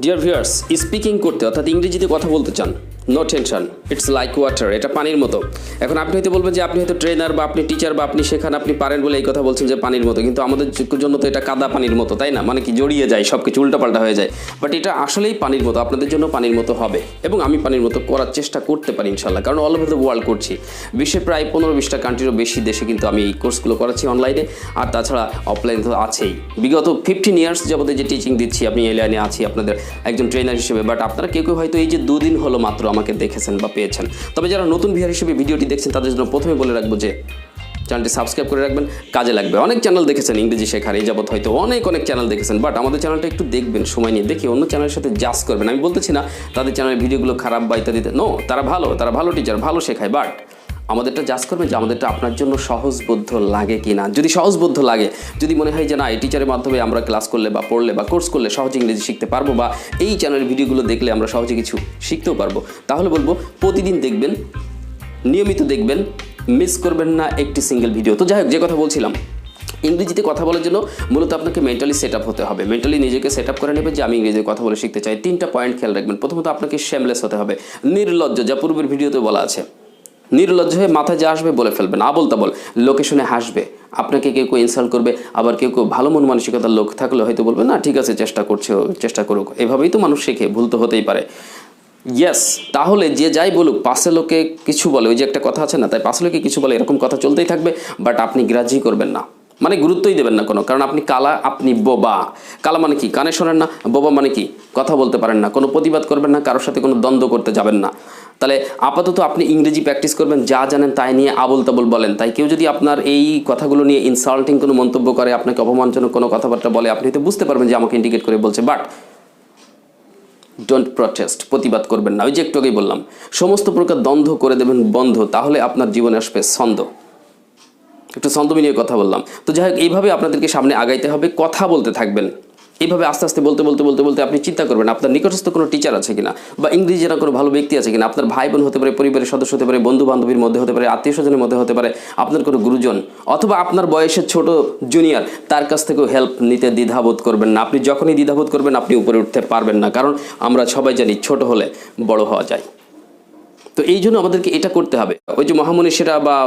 Dear viewers, speaking করতে অর্থাৎ ইংরেজিতে কথা বলতে চান, no tension, it's like water, এটা পানির মতো। এখন আপনি হয়তো বলবেন যে আপনি হয়তো ট্রেনার বা আপনি টিচার বা আপনি শেখান, আপনি পারেন বলে এই কথা বলছেন যে পানির মতো, কিন্তু আমাদের জন্য তো এটা কাদা পানির মতো, তাই না? মানে কি জড়িয়ে যায়, সব কিছু উল্টাপাল্টা হয়ে যায়। বাট এটা আসলেই পানির মতো, আপনাদের জন্য পানির মতো হবে এবং আমি পানির মতো করার চেষ্টা করতে পারি ইনশাল্লাহ, কারণ অল ওভার দ্য ওয়ার্ল্ড করছি। বিশ্বের প্রায় 15-20টা কান্ট্রিরও বেশি দেশে কিন্তু আমি এই কোর্সগুলো করাচ্ছি অনলাইনে, আর তাছাড়া অফলাইনে তো আছেই। বিগত 15 ইয়ার্স যাবতীয় যে টিচিং দিচ্ছি, আমি এই লাইনে আছি আপনাদের একজন ট্রেনার হিসেবে। বাট আপনারা কেউ কেউ হয়তো এই যে 2 দিন হলো মাত্র আমাকে দেখেছেন বা পেয়েছেন। তবে যারা নতুন ভিউয়ার হিসেবে ভিডিওটি দেখছেন তাদের জন্য প্রথমে বলে রাখবো যে চ্যানেলটি সাবস্ক্রাইব করে রাখবেন, কাজে লাগবে। অনেক চ্যানেল দেখেছেন ইংরেজি শেখার, এই যাবত হয়তো অনেক চ্যানেল দেখেছেন, বাট আমাদের চ্যানেলটা একটু দেখবেন, সময় নিয়ে দেখে অন্য চ্যানেলের সাথে জাজ করবেন। আমি বলতেছি না তাদের চ্যানেলের ভিডিওগুলো খারাপ বা ইত্যাদিতে, নো, তারা ভালো টিচার, ভালো শেখায়, বাট আমাদেরটা জাজ করবেন যে আমাদেরটা আপনার জন্য সহজবোধ্য লাগে কি না। যদি সহজবোধ্য লাগে, যদি মনে হয় যে না এই টিচারের মাধ্যমে আমরা ক্লাস করলে বা পড়লে বা কোর্স করলে সহজে ইংরেজি শিখতে পারবো, বা এই চ্যানেলের ভিডিওগুলো দেখলে আমরা সহজে কিছু শিখতেও পারবো, তাহলে বলবো প্রতিদিন দেখবেন, নিয়মিত দেখবেন, মিস করবেন না একটি সিঙ্গেল ভিডিও। তো যাই হোক, যে কথা বলছিলাম, ইংরেজিতে কথা বলার জন্য মূলত আপনাকে মেন্টালি সেট আপ হতে হবে। মেন্টালি নিজেকে সেট আপ করে নেবেন যে আমি ইংরেজিতে কথা বলে শিখতে চাই। 3টা পয়েন্ট খেয়াল রাখবেন। প্রথমত আপনাকে শেমলেস হতে হবে, নির্লজ্জ, যা পূর্বের ভিডিওতে বলা আছে। নির্লজ্জ হয়ে মাথায় যা আসবে বলে ফেলবেন, আবল তাবল, লোকে শুনে হাসবে, আপনাকে কেউ ইনসাল্ট করবে, আবার কেউ ভালো মন মানসিকতার লোক থাকলে হয়তো বলবে না ঠিক আছে, চেষ্টা করুক। এভাবেই তো মানুষ শেখে, ভুল তো হতেই পারে। ইয়েস, তাহলে যে যাই বলুক, পাশে লোকে কিছু বলে, ওই যে একটা কথা আছে না, তাই পাশে লোকে কিছু বলে, এরকম কথা চলতেই থাকবে, বাট আপনি গ্রাহ্যই করবেন না, মানে গুরুত্বই দেবেন না কোনো, কারণ আপনি কালা, আপনি বোবা। কালা মানে কি? কানে শোনেন না। বোবা মানে কি? কথা বলতে পারেন না, কোনো প্রতিবাদ করবেন না, কারোর সাথে কোনো দ্বন্দ্ব করতে যাবেন না। তাহলে আপাতত আপনি ইংরেজি প্র্যাকটিস করবেন, যা জানেন তাই নিয়ে আবল তাবল বলেন। তাই কেউ যদি আপনার এই কথাগুলো নিয়ে ইনসাল্টিং কোনো মন্তব্য করে, আপনাকে অপমানজনক কোনো কথাবার্তা বলে, আপনি হয়তো বুঝতে পারবেন যে আমাকে ইন্ডিকেট করে বলছে, বাট ডোন্ট প্রটেস্ট, প্রতিবাদ করবেন না। ওই যে একটু আগেই বললাম, সমস্ত প্রকার দ্বন্দ্ব করে দেবেন বন্ধ, তাহলে আপনার জীবনে আসবে ছন্দ। একটু ছন্দ মিলিয়ে কথা বললাম। তো যাই হোক, এইভাবে আপনাদেরকে সামনে আগাইতে হবে, কথা বলতে থাকবেন। এইভাবে আস্তে আস্তে বলতে আপনি চিন্তা করবেন আপনার নিকটস্থ কোনো টিচার আছে কিনা, বা ইংরেজি জানা কোনো ভালো ব্যক্তি আছে কিনা। আপনার ভাই বোন হতে পারে, পরিবারের সদস্য হতে পারে, বন্ধু বান্ধবীর মধ্যে হতে পারে, আত্মীয় স্বজনের মধ্যে হতে পারে, আপনার কোনো গুরুজন, অথবা আপনার বয়সের ছোট জুনিয়র, তার কাছ থেকেও হেল্প নিতে দ্বিধাবোধ করবেন না। আপনি যখনই দ্বিধাবোধ করবেন, আপনি উপরে উঠতে পারবেন না, কারণ আমরা সবাই জানি ছোট হলে বড় হওয়া যায়। তো এই জন্য আমাদেরকে এটা করতে হবে। ওই যে মহামনীষীরা বা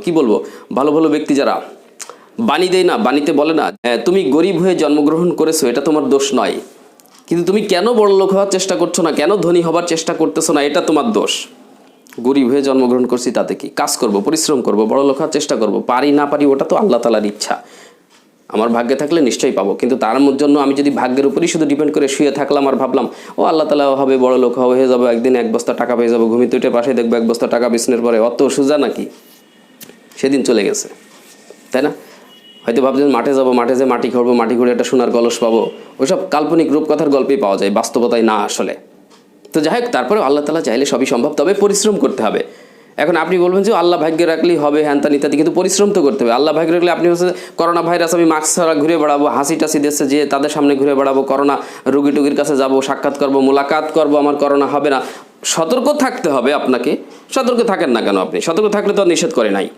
কি বলবো, ভালো ভালো ব্যক্তি যারা বাণী দেয় না, বাণীতে বলে না, তুমি গরিব হয়ে জন্মগ্রহণ করেছো, এটা তোমার দোষ নয়, কিন্তু তুমি কেন বড় লোক হওয়ার চেষ্টা করছো না, কেন ধনী হবার চেষ্টা করতেছো না, এটা তোমার দোষ। গরিব হয়ে জন্মগ্রহণ করছি তাতে কি, কাজ করব, পরিশ্রম করব, বড় লোক হওয়ার চেষ্টা করব, পারি না পারি ওটা তো আল্লাহ তাআলার ইচ্ছা। আমার ভাগ্যে থাকলে নিশ্চয়ই পাবো, কিন্তু তার জন্য আমি যদি ভাগ্যের উপরই শুধু ডিপেন্ড করে শুয়ে থাকলাম আর ভাবলাম ও আল্লাহ তাআলা হবে, বড় লোক হয়ে যাবো, একদিন 1 বস্তা টাকা পেয়ে যাবো, ঘুমিয়ে উঠে পাশে দেখবো 1 বস্তা টাকা বিছনের পরে, অত সোজা নাকি? সেদিন চলে গেছে, তাই না? হয়তো ভাবছেন মাঠে যাবো, মাঠে যেয়ে মাটি খুঁড়বো, মাটি খুঁড়ে একটা সোনার কলস পাবো, ওইসব কাল্পনিক রূপকথার গল্পেই পাওয়া যায়, বাস্তবতায় না আসলে। তো যাই হোক, তারপরেও আল্লাহ তাআলা চাইলে সবই সম্ভব, তবে পরিশ্রম করতে হবে। এখন আপনি বলবেন যে আল্লাহ ভাগ্যে রাখলেই হবে, হ্যান ইত্যাদি, কিন্তু পরিশ্রম তো করতে হবে। আল্লাহ ভাগ্যে রাখলে আপনি হচ্ছে করোনা ভাইরাস, আমি মাস্ক ছাড়া ঘুরে বেড়াবো, হাসি টাসি দেশে যে তাদের সামনে ঘুরে বেড়াবো, করোনা রুগী টুগির কাছে যাবো, সাক্ষাৎ করবো, মোলাকাত করবো, আমার করোনা হবে না। সতর্ক থাকতে হবে আপনাকে। সতর্ক থাকেন না কেন? আপনি সতর্ক থাকলে তো নিষেধ করে নাই।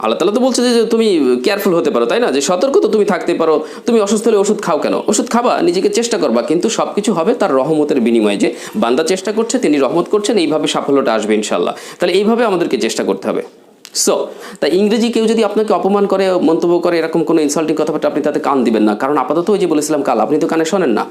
আল্লাহ তাআলা তো বলছে যে তুমি কেয়ারফুল হতে পারো, তাই না? যে সতর্ক তো তুমি থাকতে পারো। তুমি অসুস্থ হলে ওষুধ খাও কেন? ওষুধ খাবা, নিজেকে চেষ্টা করবা, কিন্তু সব কিছু হবে তার রহমতের বিনিময়ে। যে বান্দা চেষ্টা করছে, তিনি রহমত করছেন, এইভাবে সাফল্যটা আসবে ইনশাল্লাহ। তাহলে এইভাবে আমাদেরকে চেষ্টা করতে হবে। সো তাই ইংরেজি কেউ যদি আপনাকে অপমান করে, মন্তব্য করে, এরকম কোনো ইনসাল্টিং কথাবার্তা, আপনি তাতে কান দিবেন না, কারণ আপাতত ওই যে বলেছিলাম কাল, আপনি তো কানে শোনেন না,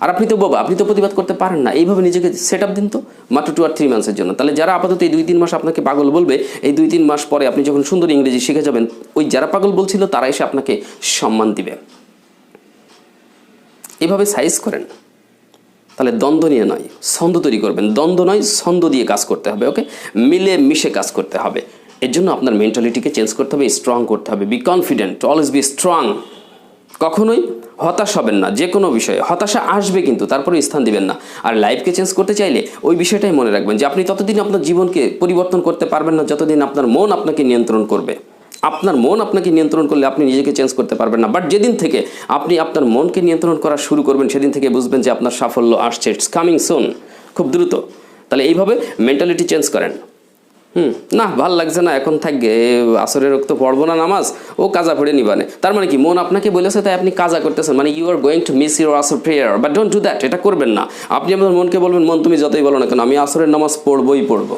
আর আপনি তো বোবা, আপনি তো প্রতিবাদ করতে পারেন না। এইভাবে নিজেকে সেট আপ দিন তো, মাত্র 2 আর 3 মাসের জন্য। তাহলে যারা আপাতত এই 2-3 মাস আপনাকে পাগল বলবে, এই 2-3 মাস পরে আপনি যখন সুন্দর ইংরেজি শিখে যাবেন, ওই যারা পাগল বলছিল তারা এসে আপনাকে সম্মান দিবে। এইভাবে সাইজ করেন, তাহলে দ্বন্দ্ব নিয়ে নয়, ছন্দ তৈরি করবেন। দ্বন্দ্ব নয়, ছন্দ দিয়ে কাজ করতে হবে। ওকে, মিলে মিশে কাজ করতে হবে। এর জন্য আপনার মেন্টালিটিকে চেঞ্জ করতে হবে, স্ট্রং করতে হবে। Be confident, always be strong. কখনোই হতাশ হবেন না। যে কোনো বিষয়ে হতাশা আসবে, কিন্তু তারপরে স্থান দিবেন না। আর লাইফকে চেঞ্জ করতে চাইলে ওই বিষয়টাই মনে রাখবেন যে আপনি ততদিন আপনার জীবনকে পরিবর্তন করতে পারবেন না যতদিন আপনার মন আপনাকে নিয়ন্ত্রণ করবে। আপনার মন আপনাকে নিয়ন্ত্রণ করলে আপনি নিজেকে চেঞ্জ করতে পারবেন না। বাট যেদিন থেকে আপনি আপনার মনকে নিয়ন্ত্রণ করা শুরু করবেন, সেদিন থেকে বুঝবেন যে আপনার সাফল্য আসছে, ইটস কামিং সুন, খুব দ্রুত। তাহলে এইভাবে মেন্টালিটি চেঞ্জ করেন। না ভাল লাগছে না, এখন থাকবে আসরের রক্ত পড়বো না নামাজ, ও কাজা পড়ে নিবানে। তার মানে কি মন আপনাকে বলেছে তাই আপনি কাজা করতেছেন, মানে you are going to miss your আসর prayer, but don't do that. এটা করবেন না। আপনি আপনার মনকে বলবেন, মন তুমি যতই বলো না কেন আমি আসরের নামাজ পড়বই পড়বো।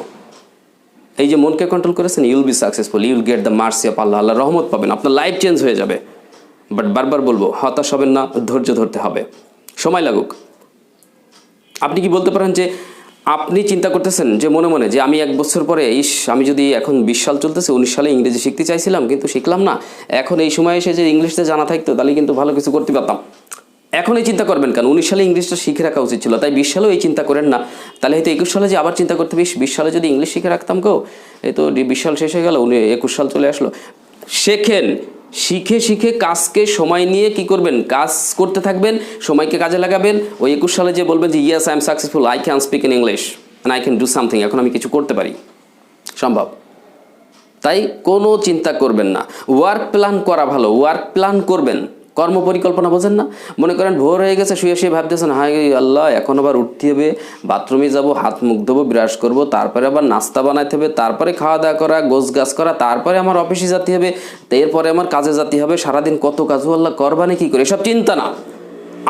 এই যে মনকে কন্ট্রোল করেছেন, you'll be successful, you'll get the mercy of Allah, Allah রহমত পাবেন, আপনার লাইফ চেঞ্জ হয়ে যাবে। বাট বারবার বলবো, হতাশ হবেন না, ধৈর্য ধরতে হবে, সময় লাগুক। আপনি কি বলতে পারেন যে আপনি চিন্তা করতেছেন যে মনে মনে যে আমি 1 বছর পরে আমি যদি এখন 20 সাল চলতেছে 19 সালে ইংরেজি শিখতে চাইছিলাম কিন্তু শিখলাম না, এখন এই সময় এসে যে ইংলিশটা জানা থাকতো তাহলে কিন্তু ভালো কিছু করতে পারতাম। এখন এই চিন্তা করবেন কেন? 19 সালে ইংলিশটা শিখে রাখা উচিত ছিল, তাই 20 সালেও এই চিন্তা করেন না। তাহলে হয়তো 21 সালে যে আবার চিন্তা করতে 20 সালে যদি ইংলিশ শিখে রাখতাম কেউ, এই তো 20 সাল শেষ হয়ে গেল, 21 সাল চলে আসলো। শেখেন, শিখে শিখে কাজকে সময় নিয়ে কি করবেন, কাজ করতে থাকবেন, সময়কে কাজে লাগাবেন। ওই 21 সালে যে বলবেন যে yes I am successful, I can speak in English and I can do something, এখন আমি কিছু করতে পারি, সম্ভব। তাই কোনো চিন্তা করবেন না, ওয়ার্ক প্ল্যান করা ভালো, ওয়ার্ক প্ল্যান করবেন। কর্ম পরিকল্পনা বোঝেন না? মনে করেন ভোর হয়ে গেছে, শুয়ে শুয়ে ভাবতেছেন হাই আল্লাহ এখন আবার উঠতে হবে, বাথরুমে যাব, হাত মুখ ধোবো, ব্রাশ করবো, তারপরে আবার নাস্তা বানাইতে হবে, তারপরে খাওয়া দাওয়া করা, গোছ গাছ করা, তারপরে আমার অফিসে যেতে হবে, এরপরে আমার কাজে যেতে হবে, সারাদিন কত কাজ, আল্লাহ করবানে কী করে, এসব চিন্তা না।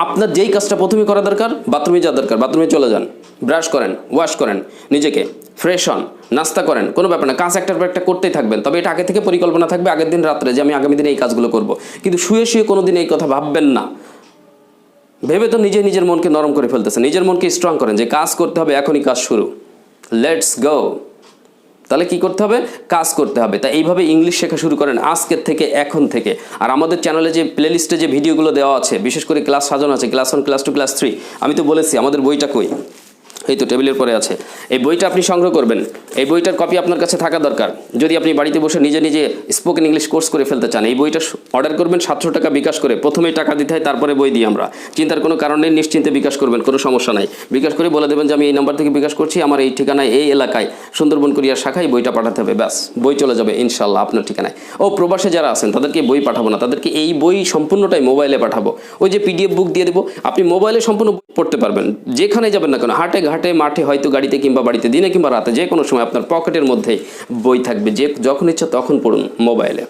আপনার যেই কাজটা প্রথমে করা দরকার, বাথরুমে যাওয়া দরকার, বাথরুমে চলে যান, ব্রাশ করেন, ওয়াশ করেন, নিজেকে ফ্রেশ হন, নাস্তা করেন, কোনো ব্যাপার না, কাজ একটার পর একটা করতেই থাকবেন। তবে এটা আগে থেকে পরিকল্পনা থাকবে, আগের দিন রাত্রে যে আমি আগামী দিনে এই কাজগুলো করব। কিন্তু শুয়ে শুয়ে কোনো দিন এই কথা ভাববেন না। ভেবে তো নিজের মনকে নরম করে ফেলতেছেন, নিজের মনকে স্ট্রং করেন যে কাজ করতে হবে, এখনই কাজ শুরু, লেটস গো। তাহলে কি করতে হবে? কাজ করতে হবে। তাই এইভাবে ইংলিশ শেখা শুরু করেন আজকের থেকে, এখন থেকে। আর আমাদের চ্যানেলে যে প্লেলিস্টে যে ভিডিওগুলো দেওয়া আছে, বিশেষ করে ক্লাস সাজানো আছে, ক্লাস 1, ক্লাস 2, ক্লাস 3, আমি তো বলেছি আমাদের বইটা কই, এই তো টেবিলের পরে আছে। এই বইটা আপনি সংগ্রহ করবেন, এই বইটার কপি আপনার কাছে থাকা দরকার। যদি আপনি বাড়িতে বসে নিজে নিজে স্পোকেন ইংলিশ কোর্স করে ফেলতে চান, এই বইটা অর্ডার করবেন 700 টাকা বিকাশ করে, প্রথমেই টাকা দিতে হয়, তারপরে বই দিই আমরা। চিন্তার কোনো কারণ নেই, নিশ্চিন্তে বিকাশ করবেন, কোনো সমস্যা নাই। বিকাশ করে বলে দেবেন যে আমি এই নাম্বার থেকে বিকাশ করছি, আমার এই ঠিকানায়, এই এলাকায়, সুন্দরবন কুরিয়ার শাখায় বইটা পাঠাতে হবে, ব্যাস বই চলে যাবে ইনশাল্লাহ আপনার ঠিকানায়। ও প্রবাসে যারা আছেন তাদেরকে বই পাঠাবো না, তাদেরকে এই বই সম্পূর্ণটাই মোবাইলে পাঠাবো। ওই যে পিডিএফ বুক দিয়ে দেবো, আপনি মোবাইলে সম্পূর্ণ পড়তে পারবেন, যেখানে যাবেন না কেন, হাটে ঘাটে মাঠে, হয়তো গাড়িতে কিংবা বাড়িতে, দিনে কিংবা রাতে, যে কোনো সময় আপনার পকেটের মধ্যেই বই থাকবে, যে যখন ইচ্ছা তখন পড়ুন মোবাইলে।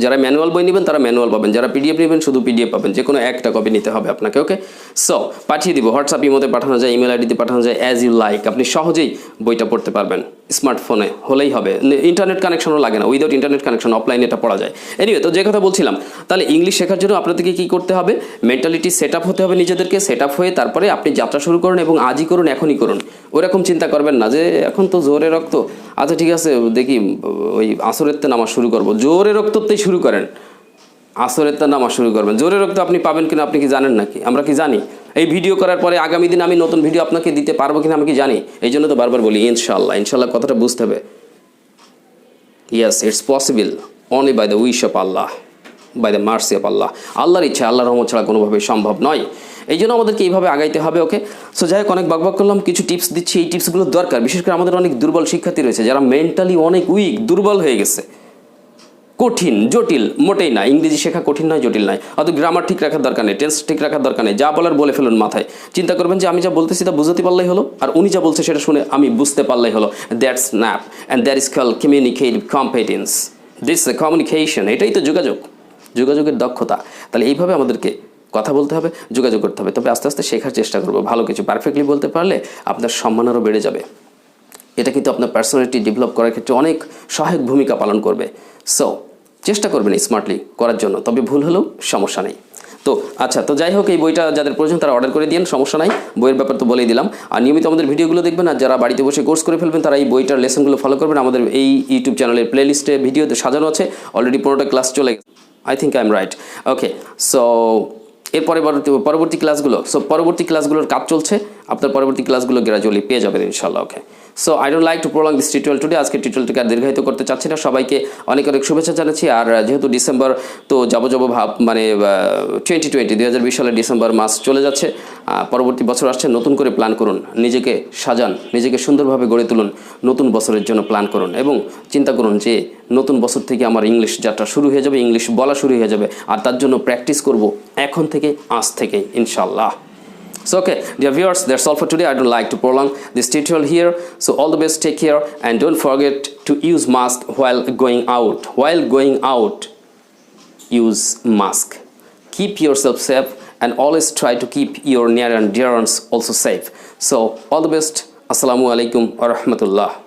যারা ম্যানুয়াল বই নেবেন তারা ম্যানুয়াল পাবেন, যারা পিডিএফ নেবেন শুধু পিডিএফ পাবেন, যে কোনো একটা কপি নিতে হবে আপনাকে। ওকে, সো পাঠিয়ে দিব, হোয়াটসঅ্যাপ ইমোতে পাঠানো যায়, ইমেল আইডিতে পাঠানো যায়, অ্যাজ ইউ লাইক। আপনি সহজেই বইটা পড়তে পারবেন, স্মার্টফোনে হলেই হবে, ইন্টারনেট কানেকশনও লাগে না, উইদাউট ইন্টারনেট কানেকশন অফলাইনে এটা পড়া যায়। এনিওয়ে, তো যে কথা বলছিলাম, তাহলে ইংলিশ শেখার জন্য আপনাদেরকে কী করতে হবে, মেন্টালিটি সেট আপ হতে হবে, নিজেদেরকে সেট আপ হয়ে তারপরে আপনি যাত্রা শুরু করুন, এবং আজই করুন, এখনই করুন। ওইরকম চিন্তা করবেন না যে এখন তো জোরে রক্ত, আচ্ছা ঠিক আছে দেখি ওই আসরের তে নামাজ শুরু করবো, জোরে রক্ততেই শুরু করেন, আসরের তে নামাজ শুরু করবেন। জোরে রক্ত আপনি পাবেন কিনা আপনি কি জানেন নাকি? আমরা কি জানি? এই ভিডিও করার পরে আগামী দিন আমি নতুন ভিডিও আপনাকে দিতে পারবো কিনা আমি কি জানি? এই জন্য তো বারবার বলি ইনশাল্লাহ, ইনশাল্লাহ কথাটা বুঝতে হবে। Yes, it's possible only by the wish of Allah, by the mercy of Allah. আল্লাহর ইচ্ছা, আল্লাহর রহমত ছাড়া কোনোভাবেই সম্ভব নয়। এই জন্য আমাদেরকে এইভাবে আগাইতে হবে। ওকে, সো যাই হোক, অনেক বকবক করলাম, কিছু টিপস দিচ্ছি, এই টিপসগুলো দরকার। বিশেষ করে আমাদের অনেক দুর্বল শিক্ষার্থী রয়েছে যারা মেন্টালি অনেক উইক, দুর্বল হয়ে গেছে। কঠিন, জটিল মোটেই না, ইংরেজি শেখা কঠিন নয়, জটিল নয়। অত গ্রামার ঠিক রাখার দরকার নেই, টেন্স ঠিক রাখার দরকার নেই, যা বলার বলে ফেলুন মাথায়। চিন্তা করবেন যে আমি যা বলতেছি তা বুঝতে পারলেই হলো, আর উনি যা বলছে সেটা শুনে আমি বুঝতে পারলেই হলো। That's snap and that is call communicative competence, this communication, এটাই তো যোগাযোগ, যোগাযোগের দক্ষতা। তাহলে এইভাবে আমাদেরকে কথা বলতে হবে, যোগাযোগ করতে হবে। তবে আস্তে আস্তে শেখার চেষ্টা করবো, ভালো কিছু পারফেক্টলি বলতে পারলে আপনার সম্মান আরও বেড়ে যাবে। এটা কিন্তু আপনার পার্সোনালিটি ডেভেলপ করার ক্ষেত্রে অনেক সহায়ক ভূমিকা পালন করবে। সো চেষ্টা করবেন স্মার্টলি করার জন্য, তবে ভুল হলেও সমস্যা নেই। তো আচ্ছা, তো যাই হোক, এই বইটা যাদের প্রয়োজন তারা অর্ডার করে দিন, সমস্যা নাই, বইয়ের ব্যাপার তো বলেই দিলাম। আর নিয়মিত আমাদের ভিডিওগুলো দেখবেন, আর যারা বাড়িতে বসে কোর্স করে ফেলবেন তারা এই বইটার লেসনগুলো ফলো করবেন। আমাদের এই ইউটিউব চ্যানেলের প্লেলিস্টে ভিডিওতে সাজানো আছে, অলরেডি 15টা ক্লাস চলে গেছে, I think I am right. Okay, so এর পরবর্তী ক্লাসগুলো, সো পরবর্তী ক্লাসগুলোর কাজ চলছে, আপনার পরবর্তী ক্লাসগুলো গ্রাজুয়ালি পেয়ে যাবেন ইনশাল্লাহ। Okay, so I don't like to prolong this tutorial today. আজকে টিউটোরিয়ালটাকে আর দীর্ঘায়িত করতে চাচ্ছি না, সবাইকে অনেক অনেক শুভেচ্ছা জানাচ্ছি। আর যেহেতু ডিসেম্বর তো যাবো ভাব, মানে 2020 সালের ডিসেম্বর মাস চলে যাচ্ছে, পরবর্তী বছর আসছে, নতুন করে প্ল্যান করুন, নিজেকে সাজান, নিজেকে সুন্দরভাবে গড়ে তুলুন, নতুন বছরের জন্য প্ল্যান করুন, এবং চিন্তা করুন যে নতুন বছর থেকে আমার ইংলিশ যাত্রা শুরু হয়ে যাবে, ইংলিশ বলা শুরু হয়ে যাবে, আর তার জন্য প্র্যাকটিস করব এখন থেকে, আজ থেকেই ইনশাল্লাহ। So okay, dear viewers, that's all for today. I don't like to prolong this tutorial here. So all the best, take care, and don't forget to use mask while going out. While going out, use mask. Keep yourself safe and always try to keep your near and dear ones also safe. So all the best. Assalamu alaikum wa rahmatullah.